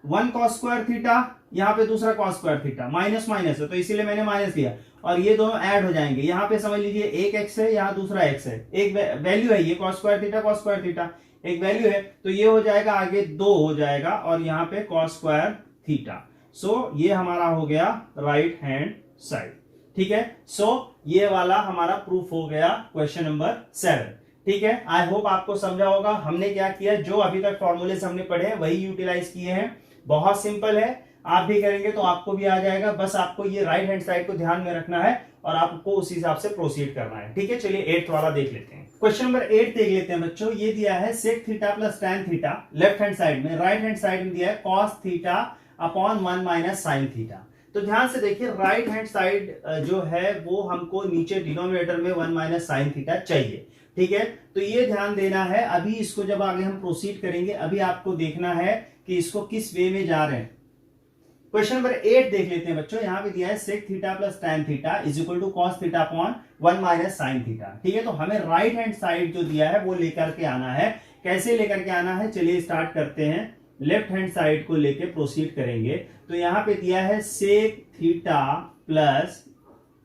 1 cos square theta, यहाँ पे दूसरा cos square theta, minus minus है तो इसीलिए मैंने माइनस दिया, और ये दोनों ऐड हो जाएंगे। यहाँ पे समझ लीजिए एक x है, यहाँ दूसरा x है, एक वैल्यू है, ये cos square theta cos square theta एक वैल्यू है, तो ये हो जाएगा आगे 2 हो जाएगा, और यहाँ पे cos square theta। सो ये हमारा हो गया राइट हैंड साइड। ठीक है, सो ये वाला हमारा प्रूफ हो गया क्वेश्चन नंबर 7। ठीक है, आई होप आपको समझा होगा। हमने क्या किया, जो अभी तक फॉर्मूलेस हमने पढ़े हैं वही यूटिलाइज किए हैं। बहुत सिंपल है, आप भी करेंगे तो आपको भी आ जाएगा, बस आपको ये राइट हैंड साइड को ध्यान में रखना है और आपको उस हिसाब से प्रोसीड करना है। ठीक है, चलिए 8th वाला देख लेते हैं। क्वेश्चन नंबर 8 देख लेते हैं बच्चों। ये दिया है sec theta plus tan theta left hand side में, राइट हैंड साइड में दिया है cos theta upon 1 minus sine theta. तो ध्यान से देखिए, राइट हैंड साइड जो है वो हमको नीचे डिनोमिनेटर में 1 माइनस साइन थीटा चाहिए। ठीक है, तो ये ध्यान देना है। अभी इसको जब आगे हम प्रोसीड करेंगे, अभी आपको देखना है कि इसको किस वे में जा रहे हैं। क्वेश्चन नंबर 8 देख लेते हैं बच्चों। यहाँ पे दिया है sec theta plus tan theta is equal to cos theta upon 1 minus sine theta. ठीक है, तो हमें राइट हैंड साइड जो दिया है वो लेकर के आना है। कैसे लेकर के आना है, चलिए स्टार्ट करते हैं। लेफ्ट हैंड साइड को लेके प्रोसीड करेंगे। तो यहाँ पे दिया है sec theta plus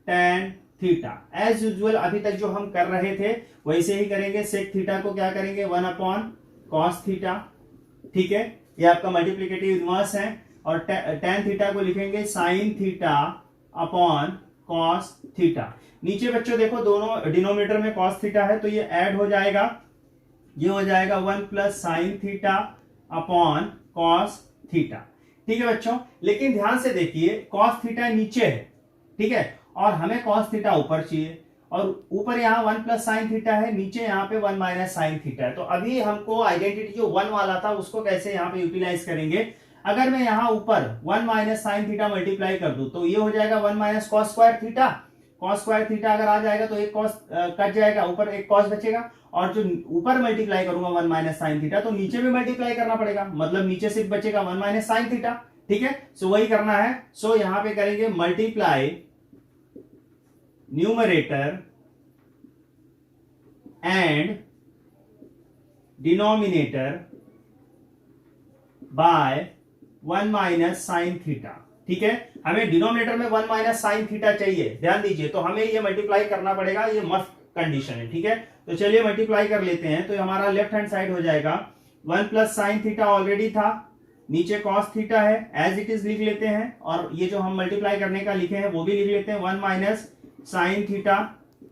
tan theta. As usual अभी तक जो हम कर रहे थे वैसे ही करेंगे। सेक थीटा को क्या करेंगे, 1 अपॉन कॉस थीटा। ठीक है, ये आपका मल्टीप्लिकेटिव इनवर्स है। और टैन थीटा को लिखेंगे sign theta upon cos theta. नीचे बच्चों देखो दोनों डिनोमिनेटर में कॉस थीटा है तो ये ऐड हो जाएगा, ये हो जाएगा 1 plus sine theta upon cos theta. ठीक है बच्चों, लेकिन ध्यान से देखिए कॉस थीटा नीचे है, ठीक है, और हमें कॉस थीटा ऊपर चाहिए, और ऊपर यहाँ 1 प्लस साइन थीटा है, नीचे यहाँ पे 1 माइनस साइन थीटा है। तो अभी हमको आइडेंटिटी जो 1 वाला था उसको कैसे यहाँ पे यूटिलाइज करेंगे। अगर मैं यहाँ ऊपर 1 माइनस साइन थीटा मल्टीप्लाई कर दूं तो ये हो जाएगा 1 minus cos square cos square theta अगर आ जाएगा तो एक कॉस कट जाएगा, ऊपर एक कॉस बचेगा, और जो ऊपर मल्टीप्लाई करूंगा 1 माइनस साइन थीटा, तो नीचे भी मल्टीप्लाई करना पड़ेगा, मतलब नीचे सिर्फ बचेगा 1 माइनस साइन थीटा। ठीक है, सो वही करना है। सो यहां पे करेंगे multiply numerator and denominator by 1 minus sine theta. ठीक है, हमें डिनोमिनेटर में 1 माइनस साइन थीटा चाहिए, ध्यान दीजिए, तो हमें ये मल्टीप्लाई करना पड़ेगा, ये मस्ट कंडीशन है। ठीक है, तो चलिए मल्टीप्लाई कर लेते हैं। तो हमारा लेफ्ट हैंड साइड हो जाएगा 1 प्लस साइन थीटा ऑलरेडी था, नीचे कॉस थीटा है, एज इट इज लिख लेते हैं, और ये जो हम मल्टीप्लाई करने का लिखे हैं वो भी लिख लेते हैं, 1 minus sine theta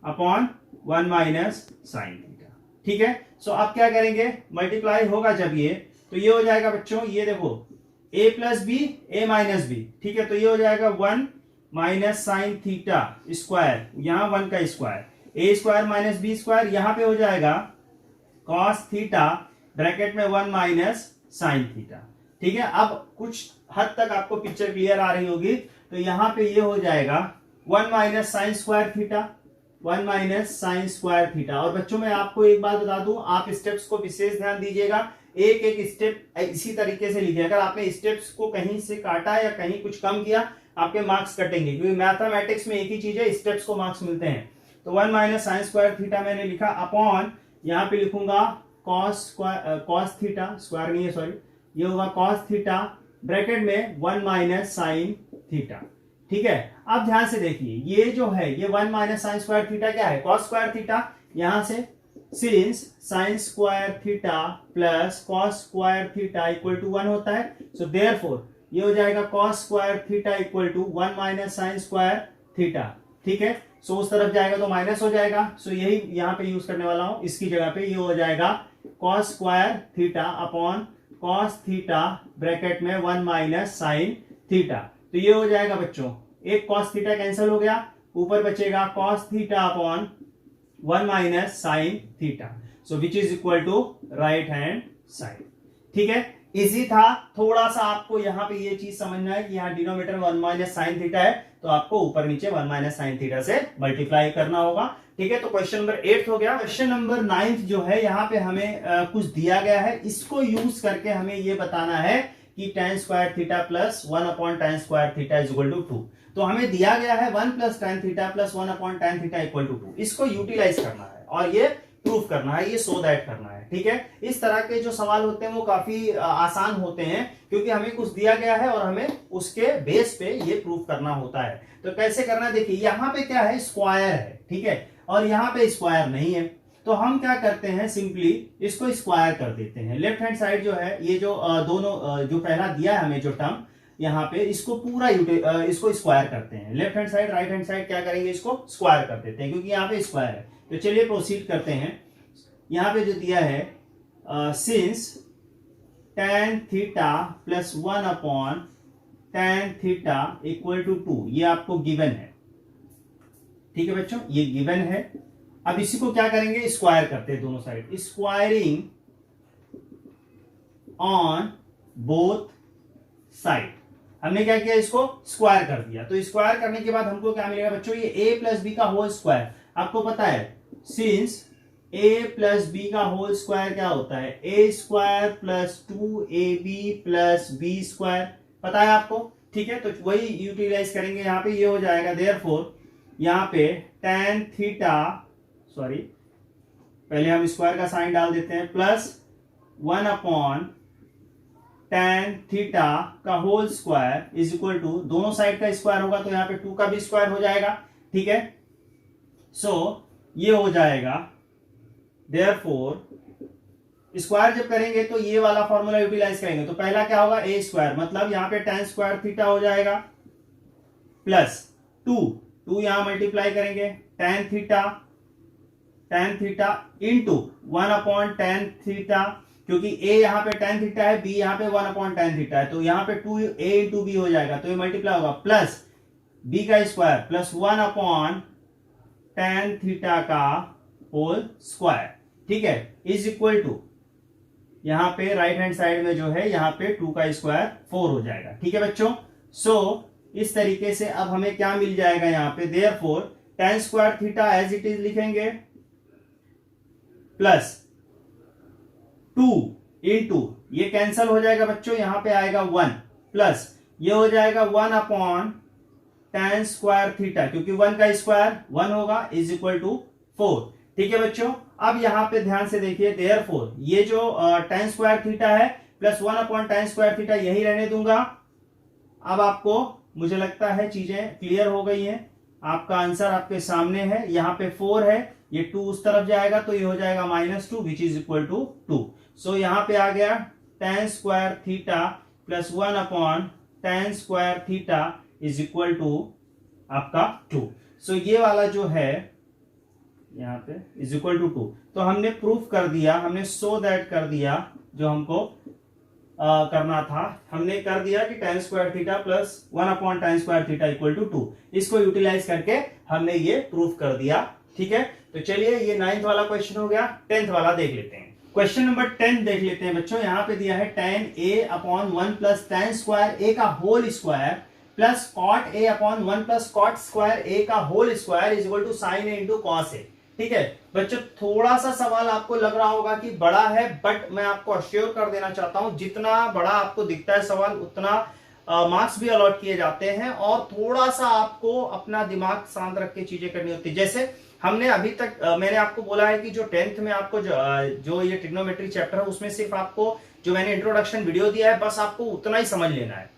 upon 1 minus sine theta. ठीक है, सो अब क्या करेंगे, मल्टीप्लाई होगा जब ये, तो ये हो जाएगा बच्चों, ये देखो a plus b a minus b. ठीक है, तो ये हो जाएगा 1 माइनस साइन थीटा स्क्वायर, यहां 1 का स्क्वायर, ए स्क्वायर माइनस बी स्क्वायर, यहां पे हो जाएगा कॉस थीटा ब्रैकेट में 1 माइनस साइन थीटा। ठीक है, अब कुछ हद तक आपको पिक्चर क्लियर आ रही होगी। तो यहां पे ये हो जाएगा 1 minus sine square theta, 1 minus sine square theta. और बच्चों मैं आपको एक बात बता दूं, आप स्टेप्स को विशेष ध्यान दीजिएगा, एक एक स्टेप इसी तरीके से लिखिए। अगर आपने स्टेप्स को कहीं से काटा या कहीं कुछ कम किया, आपके मार्क्स कटेंगे, क्योंकि मैथमेटिक्स में एक ही चीज है, स्टेप्स को मार्क्स मिलते हैं। तो 1 माइनस साइन स्क्वायर थीटा मैंने लिखा, अपॉन यहां पे लिखूंगा कॉस थीटा, स्क्वायर नहीं है सॉरी, ये होगा कॉस थीटा ब्रैकेट में 1 माइनस साइन थीटा। ठीक है, अब ध्यान से देखिए, ये जो है ये 1 माइनस साइन स्क्वायर थीटा क्या है, कॉस स्क्वायर थीटा। यहां से since sine square theta plus cos square theta equal to 1 होता है, सो देयरफॉर ये हो जाएगा cos square theta equal to 1 minus sine square theta. ठीक है, सो उस तरफ जाएगा तो माइनस हो जाएगा, सो यही यहां पे यूज करने वाला हूं, इसकी जगह पे ये हो जाएगा cos square theta upon cos theta bracket में 1 माइनस साइन थीटा। तो ये हो जाएगा बच्चों, एक कॉस थीटा कैंसिल हो गया, ऊपर बचेगा cos theta upon 1 minus sine theta, so which is equal to right hand side. ठीक है, इजी था, थोड़ा सा आपको यहाँ पे ये चीज समझना है कि यहाँ डिनोमिनेटर में 1 माइनस साइन थीटा है, तो आपको ऊपर नीचे 1 माइनस साइन थीटा से मल्टीप्लाई करना होगा। ठीक है, तो क्वेश्चन नंबर 8 हो गया। क्वेश्चन नंबर 9 जो है, यहाँ पे हमें कुछ दिया गया है, इसको यूज करके हमें ये बताना है कि tan square theta plus 1 upon tan square theta is equal to 2। तो हमें दिया गया है 1 plus tan theta plus 1 upon tan theta equal to 2। इसको यूटिलाइज करना है और ये प्रूफ करना है, ये सो दैट करना है। ठीक है, इस तरह के जो सवाल होते हैं वो काफी आसान होते हैं, क्योंकि हमें कुछ दिया गया है और हमें उसके बेस पे ये प्रूफ करना होता है। तो कैसे करना है, देखिए यहाँ पे क्या है, स्क्वायर है। ठीक है, और यहाँ पे स्क्वायर नहीं है, तो हम क्या करते हैं, सिंपली इसको स्क्वायर कर देते हैं। लेफ्ट हैंड साइड जो है, ये जो दोनों जो पहला दिया है हमें जो टर्म, यहाँ पे इसको पूरा इसको स्क्वायर करते हैं। Left hand side right hand side क्या करेंगे, इसको स्क्वायर कर देते हैं, क्योंकि यहाँ पे स्क्वायर है। तो चलिए प्रोसीड करते हैं। यहाँ पे जो दिया है since tan theta plus 1 upon tan theta equal to 2, ये आपको गिवन है। ठीक है बच्चों, ये गिवन है। अब इसी को क्या करेंगे, स्क्वायर करते हैं दोनों side, squaring on both side. हमने क्या किया, इसको स्क्वायर कर दिया। तो स्क्वायर करने के बाद हमको क्या मिलेगा बच्चों, ये a प्लस बी का होल स्क्वायर। आपको पता है सिंस a प्लस बी का होल स्क्वायर क्या होता है, a square plus 2ab plus b square, पता है आपको। ठीक है, तो वही यूटिलाइज करेंगे यहाँ पे, ये हो जाएगा देयरफॉर यहाँ पे tan थीटा, सॉरी पहले हम स्क्वायर का साइन डाल देते हैं, प्लस 1 अपॉन tan थीटा का whole square is equal to, दोनों साइड का स्क्वायर होगा तो यहाँ पे 2 का भी स्क्वायर हो जाएगा। ठीक है, सो ये हो जाएगा देयरफॉर स्क्वायर जब करेंगे तो ये वाला फॉर्मूला यूटिलाइज करेंगे। तो पहला क्या होगा, a स्क्वायर, मतलब यहाँ पे tan स्क्वायर थीटा हो जाएगा, प्लस 2 यहां मल्टीप्लाई करेंगे tan theta into 1 upon tan theta, क्योंकि a यहाँ पे tan थीटा है, b यहाँ पे 1 अपॉन tan थीटा है, तो यहाँ पे 2a इंटू b हो जाएगा, तो ये मल्टीप्लाई होगा, प्लस b का square plus 1 upon tan theta का होल स्क्वायर। ठीक है, इज इक्वल टू यहां पे राइट हैंड साइड में जो है यहाँ पे 2 का स्क्वायर 4 हो जाएगा। ठीक है बच्चों, सो इस तरीके से अब हमें क्या मिल जाएगा यहाँ पे, therefore tan square theta as it is लिखेंगे प्लस 2 इंटू, ये कैंसल हो जाएगा बच्चों, यहां पे आएगा 1 प्लस ये हो जाएगा 1 अपॉन tan स्क्वायर थीटा, क्योंकि 1 का स्क्वायर 1 होगा, इज इक्वल टू 4। ठीक है बच्चों, अब यहां पे ध्यान से देखिए, देयरफॉर ये जो tan स्क्वायर थीटा है plus 1 upon tan square theta यही रहने दूंगा। अब आपको मुझे लगता है चीजें क्लियर हो गई हैं, आपका आंसर आपके सामने है, यहाँ पे 4 है, ये 2 उस तरफ जाएगा तो ये हो जाएगा -2 which is equal to 2। So यहाँ पे आ गया tan square theta plus 1 upon tan square theta is equal to आपका 2। सो ये वाला जो है यहाँ पे इज इक्वल टू 2, तो हमने प्रूफ कर दिया, हमने सो दैट कर दिया जो हमको करना था, हमने कर दिया कि tan square theta plus 1 upon tan square theta equal to 2। इसको यूटिलाइज करके हमने ये प्रूफ कर दिया। ठीक है, तो चलिए ये 9th वाला क्वेश्चन हो गया, 10th वाला देख लेते हैं। क्वेश्चन नंबर 10 देख लेते हैं बच्चों। यहाँ पे दिया है tan a upon 1 plus tan square a का whole square plus cot a upon 1 plus cot square a का whole square is equal to sin a into cos a। ठीक है बच्चों, थोड़ा सा सवाल आपको लग रहा होगा कि बड़ा है, बट मैं आपको अश्योर कर देना चाहता हूं जितना बड़ा आपको दिखता है सवाल उतना मार्क्स भी अलॉट किए जाते हैं, और थोड़ा सा आपको अपना दिमाग शांत रख के चीजें करनी होती है। जैसे हमने अभी तक मैंने आपको बोला है कि जो 10th में आपको जो ये ट्रिग्नोमेट्री चैप्टर है उसमें सिर्फ आपको जो मैंने इंट्रोडक्शन वीडियो दिया है बस आपको उतना ही समझ लेना है।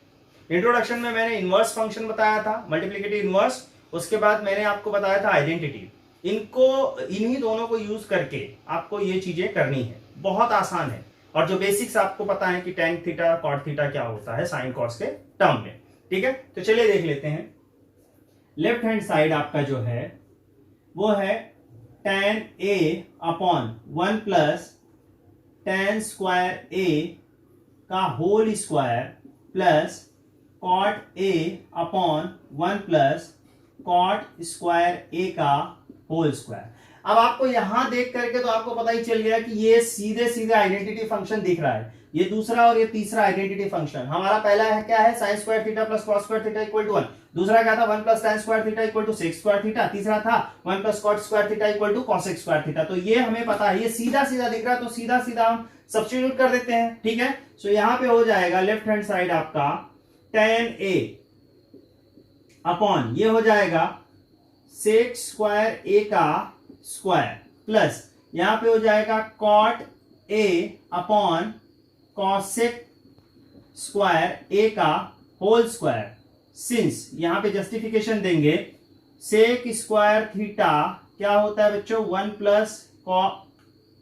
इंट्रोडक्शन में मैंने इनवर्स फंक्शन बताया था, मल्टीप्लिकेटिव इनवर्स, उसके बाद मैंने आपको बताया था आइडेंटिटी। इन्हीं दोनों को यूज करके आपको ये चीजें करनी है, बहुत आसान है, और जो बेसिक्स आपको पता है कि tan थीटा cot थीटा क्या होता है साइन कॉस के टर्म में। ठीक है, तो चलिए देख लेते हैं। लेफ्ट हैंड साइड आपका जो है वो है tan a upon 1 plus tan square a का whole square plus cot a upon 1 plus cot square a का होल स्क्वायर। अब आपको यहां देख करके तो आपको पता ही चल गया कि ये सीधे सीधे आइडेंटिटी फंक्शन दिख रहा है, ये दूसरा और ये तीसरा आइडेंटिटी फंक्शन। हमारा पहला है क्या है, sin square theta plus cos square theta equal to 1, दूसरा क्या था 1 plus tan square theta equal to sec square theta, तीसरा था 1 plus cot square theta equal to cosec square theta. तो ये हमें पता है, ये सीधा सीधा दिख रहा है तो सीधा सीधा हम सब्स्टिट्यूट कर देते हैं। ठीक है, सो यहां पे हो जाएगा लेफ्ट हैंड साइड आपका tan a अपॉन ये हो जाएगा sec स्क्वायर a का स्क्वायर प्लस यहां पे हो जाएगा cot a upon cosec square a का होल स्क्वायर। सिंस यहां पे जस्टिफिकेशन देंगे, sec स्क्वायर थीटा क्या होता है बच्चों, 1 प्लस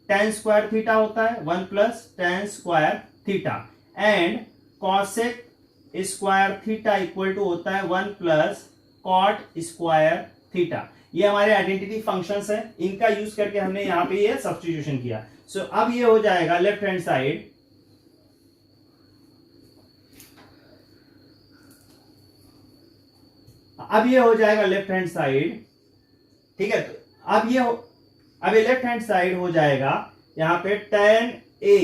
tan स्क्वायर थीटा होता है, 1 plus tan square theta, and cosec square theta equal to होता है 1 प्लस cot स्क्वायर थीटा। ये हमारे आइडेंटिटी फंक्शंस है, इनका यूज करके हमने यहां पे ये सब्स्टिट्यूशन किया। सो अब ये हो जाएगा left hand side left hand side. ठीक है, तो अब ये लेफ्ट हैंड साइड हो जाएगा यहां पे tan a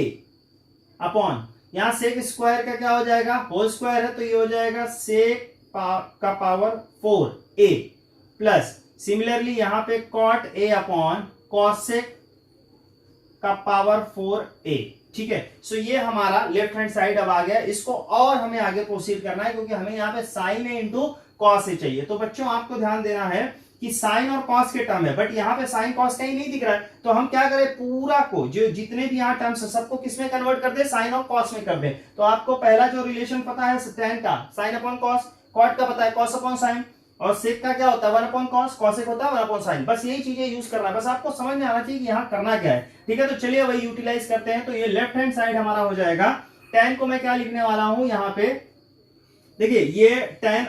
अपॉन यहां sec स्क्वायर का क्या हो जाएगा, होल स्क्वायर है तो ये हो जाएगा sec का पावर 4a प्लस सिमिलरली यहां पे cot a अपॉन cosec का पावर 4a। ठीक है, सो ये हमारा लेफ्ट हैंड साइड अब आ गया। इसको और हमें आगे प्रोसीड करना है क्योंकि हमें यहाँ पे sin a into cos a चाहिए। तो बच्चों आपको ध्यान देना है कि साइन और कॉस के टर्म है, बट यहाँ पे साइन कॉस कहीं नहीं दिख रहा है, तो हम क्या करें, पूरा को जो जितने भी यहाँ टर्म्स है सबको किसमें कन्वर्ट कर दे, साइन और कॉस में कर दे। तो आपको पहला जो रिलेशन पता है tan का, साइन अपॉन कॉस, कॉट का पता है कॉस अपॉन साइन, और सेक का क्या होता है 1 अपॉन कॉस, कॉसेक होता है 1 अपॉन साइन। बस यही चीजें यूज करना है, बस आपको समझ में आना चाहिए कि यहाँ करना क्या है। ठीक है, तो चलिए वही यूटिलाइज करते हैं। तो ये लेफ्ट हैंड साइड हमारा हो जाएगा, tan को मैं क्या लिखने वाला हूं यहाँ पे, देखिए ये tan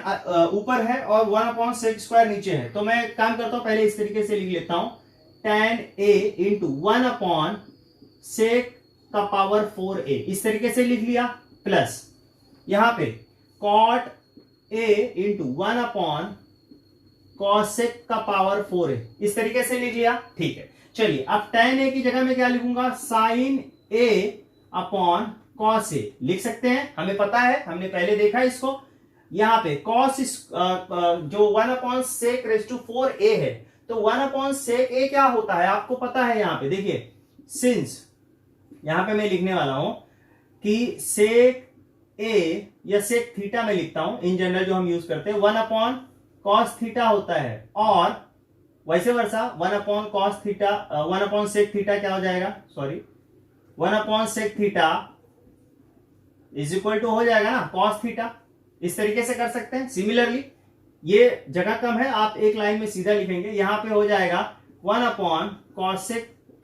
ऊपर है और 1 अपॉन सेक स्क्वायर नीचे है, तो मैं काम करता हूं पहले इस तरीके से लिख लेता हूं, tan a into 1 upon sec का पावर 4a, इस तरीके से लिख लिया, प्लस यहां पे cot a into 1 upon cosec का पावर 4a, इस तरीके से लिख लिया। ठीक है, चलिए अब tan a की जगह में क्या लिखूंगा, sin a upon cos a लिख सकते हैं, हमें पता है, हमने पहले देखा इसको। यहाँ पे cos जो 1/sec⁴a है, तो 1/sec a क्या होता है आपको पता है। यहाँ पे देखिए, सिंस यहां पे मैं लिखने वाला हूं कि sec a या sec थीटा में लिखता हूं, इन जनरल जो हम यूज करते हैं 1/cos थीटा होता है, और वैसे वर्षा 1/cos थीटा 1/sec थीटा क्या हो जाएगा, sorry 1/sec theta is equal to हो जाएगा ना cos थीटा। इस तरीके से कर सकते हैं। सिमिलरली ये जगह कम है, आप एक लाइन में सीधा लिखेंगे, यहां पे हो जाएगा 1/cos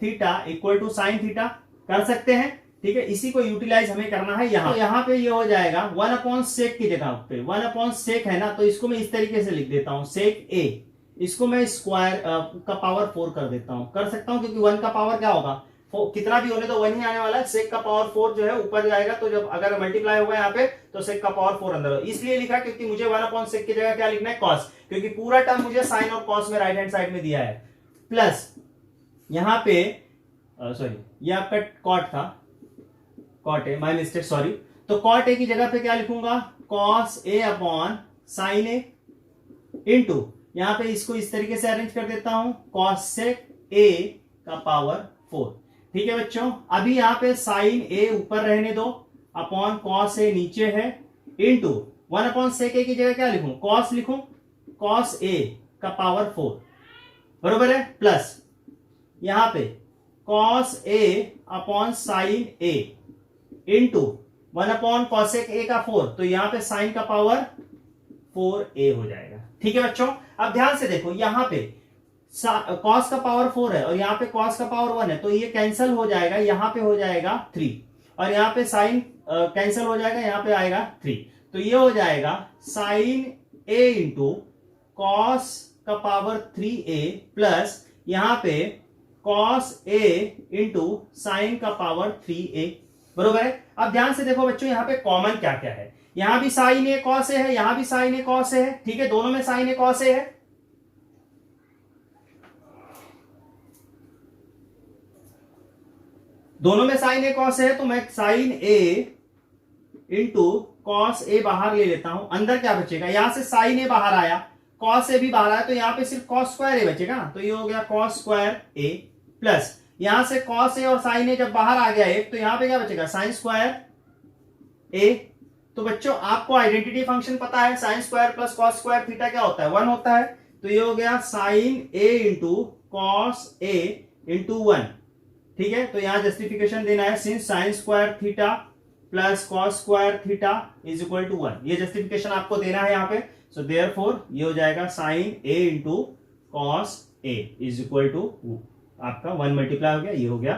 theta equal to sin theta, कर सकते हैं। ठीक है, इसी को यूटिलाइज हमें करना है यहाँ। तो यहाँ पे ये हो जाएगा 1/sec की जगह पे 1/sec है ना, तो इसको मैं इस तरीके से लिख देता हूं sec a, इसको मैं स्क्वायर का पावर 4 कर देता हूं, कर सकता हूं क्योंकि 1 का पावर क्या होगा, कितना भी होने तो 1 ही आने वाला है। sec का पावर 4 जो है ऊपर जाएगा, तो जब अगर मल्टीप्लाई होगा यहाँ पे तो sec का पावर 4 अंदर हो, इसलिए लिखा क्योंकि मुझे 1/sec की जगह क्या लिखना है cos, क्योंकि पूरा टर्म मुझे sin और cos में राइट हैंड साइड में दिया है। प्लस यहाँ पे सॉरी ये आपका cot था, cot a, my mistake sorry. तो cot a की जगह पे क्या लिखूंगा, cos a/sin a इनटू, यहां पे इसको इस तरीके से अरेंज कर देता हूं cos sec a का पावर 4। ठीक है बच्चों, अभी यहां पे sin a ऊपर रहने दो, अपॉन cos a नीचे है, इनटू 1/sec a की जगह क्या लिखूं, cos लिखूं, cos a का पावर 4 बरोबर है, प्लस यहां पे cos a upon sin a into 1/cosec a का 4, तो यहां पे sin का पावर 4a हो जाएगा। ठीक है बच्चों, अब ध्यान से देखो, यहां पे cos का पावर 4 है और यहाँ पे cos का पावर 1 है, तो ये कैंसिल हो जाएगा, यहाँ पे हो जाएगा 3, और यहाँ पे sin कैंसिल हो जाएगा, यहाँ पे आएगा 3, तो ये हो जाएगा sin a इंटू cos का पावर 3a प्लस यहाँ पे cos a इंटू sin का पावर 3a बरोबर है। अब ध्यान से देखो बच्चों, यहाँ पे कॉमन क्या क्या है, यहां भी sin a cos a है, यहां भी sin a cos a है। ठीक है, दोनों में sin a cos a है, दोनों में sin a cos a है, तो मैं sin a into cos a बाहर ले लेता हूं, अंदर क्या बचेगा, यहां से sin a बाहर आया, cos a भी बाहर आया, तो यहां पे सिर्फ cos स्क्वायर a बचेगा ना, तो ये हो गया cos स्क्वायर a, प्लस यहां से cos a और sin a जब बाहर आ गया एक, तो यहां पे क्या बचेगा, sin स्क्वायर a। तो बच्चों आपको आइडेंटिटी फंक्शन पता है, sin square plus cos square theta क्या होता है, 1 होता है, तो ये हो गया sin a into cos a into 1। ठीक है, तो यहां जस्टिफिकेशन देना है, since sin square theta plus cos square theta is equal to 1, ये जस्टिफिकेशन आपको देना है यहाँ पे। सो देयरफॉर ये हो जाएगा sin a into cos a is equal to आपका 1 मल्टीप्लाई हो गया, ये हो गया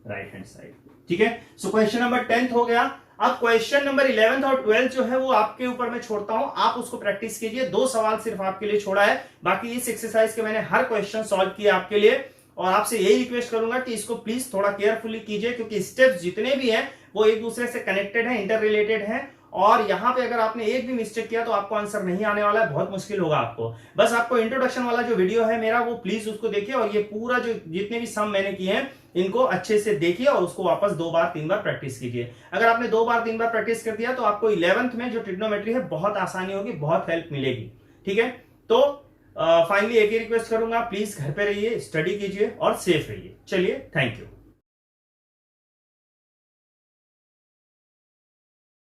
राइट हैंड साइड। ठीक है, सो क्वेश्चन नंबर 10 हो गया। अब क्वेश्चन नंबर 11th और 12th जो है वो आपके ऊपर मैं छोड़ता हूं, आप उसको प्रैक्टिस कीजिए। 2 सवाल सिर्फ आपके लिए छोड़ा है, बाकी इस एक्सरसाइज के मैंने हर क्वेश्चन सॉल्व किया आपके लिए, और आपसे यही रिक्वेस्ट करूंगा कि इसको प्लीज थोड़ा केयरफुली कीजिए, क्योंकि स्टेप्स जितने भी हैं वो एक दूसरे से कनेक्टेड है, इंटर रिलेटेड है, और यहां पे अगर आपने एक भी मिस्टेक किया तो आपको आंसर नहीं आने वाला है, बहुत मुश्किल होगा आपको। बस आपको इंट्रोडक्शन वाला जो वीडियो है मेरा, वो प्लीज उसको देखिए, और ये पूरा जो जितने भी सम मैंने किए हैं इनको अच्छे से देखिए, और उसको वापस 2 बार 3 बार प्रैक्टिस कीजिए। अगर आपने 2 बार 3 बार प्रैक्टिस कर दिया तो आपको 11th में जो ट्रिग्नोमेट्री है बहुत आसानी होगी, बहुत हेल्प मिलेगी। ठीक है, तो फाइनली एक ही रिक्वेस्ट करूंगा, प्लीज घर पे रहिए, स्टडी कीजिए और सेफ रहिए। चलिए, थैंक यू।